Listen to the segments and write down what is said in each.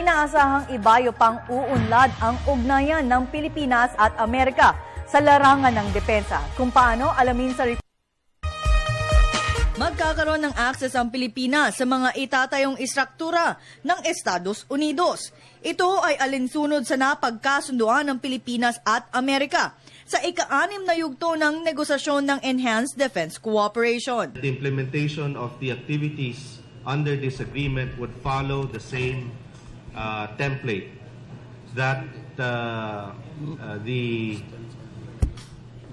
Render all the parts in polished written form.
inaasahang ibayo pang uunlad ang ugnayan ng Pilipinas at Amerika sa larangan ng depensa. Kung paano, alamin sa magkakaroon ng access ang Pilipinas sa mga itatayong istruktura ng Estados Unidos. Ito ay alinsunod sa napagkasunduan ng Pilipinas at Amerika sa ika-6 na yugto ng negosasyon ng Enhanced Defense Cooperation. The implementation of the activities under this agreement would follow the same template that the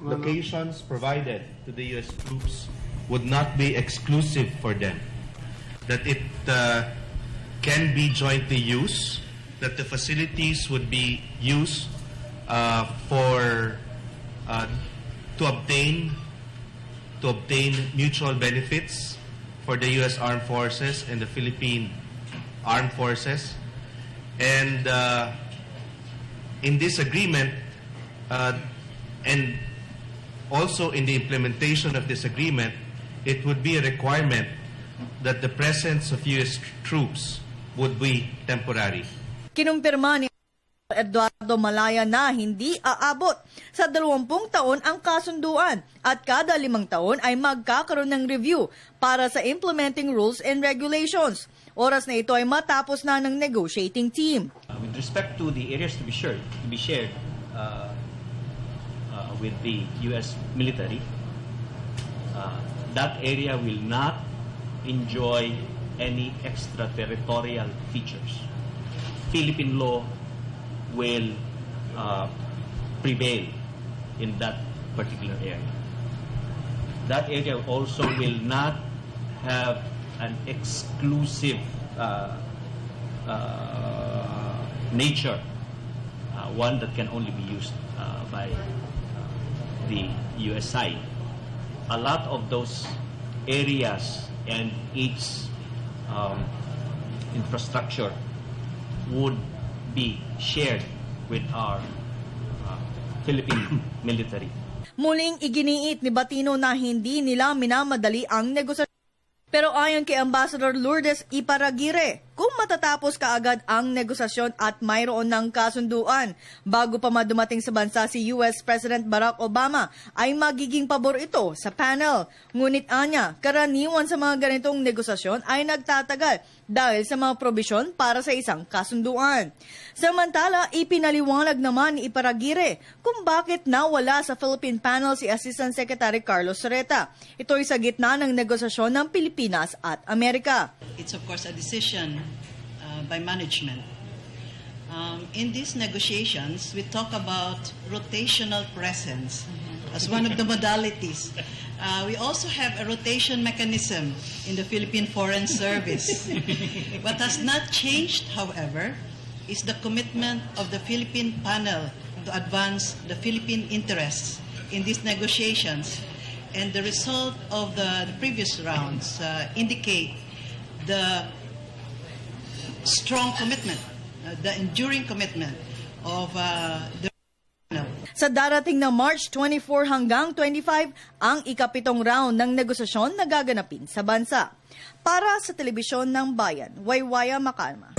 locations provided to the U.S. troops would not be exclusive for them, that it can be jointly used, that the facilities would be used to obtain mutual benefits for the U.S. Armed Forces and the Philippine Armed Forces. And in this agreement, and also in the implementation of this agreement, it would be a requirement that the presence of U.S. troops would be temporary. Kinumpirma ni Eduardo Malaya na hindi aabot sa 20 taon ang kasunduan at kada 5 taon ay magkakaroon ng review para sa implementing rules and regulations. Oras na ito ay matapos na ng negotiating team. With respect to the areas to be shared with the U.S. military, that area will not enjoy any extraterritorial features. Philippine law will prevail in that particular area. That area also will not have an exclusive nature, one that can only be used by the U.S. side. A lot of those areas and its infrastructure would be shared with our Philippine military. Muling iginiit ni Batino na hindi nila minamadali ang negosasyon. Pero ayon kay Ambassador Lourdes Iparraguirre, kung matatapos kaagad ang negosasyon at mayroon ng kasunduan bago pa madumating sa bansa si US President Barack Obama, ay magiging pabor ito sa panel. Ngunit anya, karaniwan sa mga ganitong negosasyon ay nagtatagal dahil sa mga probisyon para sa isang kasunduan. Samantala, ipinaliwanag naman ni Iparraguirre kung bakit nawala sa Philippine panel si Assistant Secretary Carlos Soreta. Ito'y sa gitna ng negosasyon ng Pilipinas at Amerika. It's of course a decision by management. In these negotiations, we talk about rotational presence as one of the modalities. We also have a rotation mechanism in the Philippine Foreign Service. What has not changed, however, is the commitment of the Philippine panel to advance the Philippine interests in these negotiations. And the result of the previous rounds indicate the strong commitment, the enduring commitment of the Sa darating na March 24 hanggang 25, ang ika-7 round ng negosasyon na gaganapin sa bansa. Para sa Telebisyon ng Bayan, Waywaya Makalma.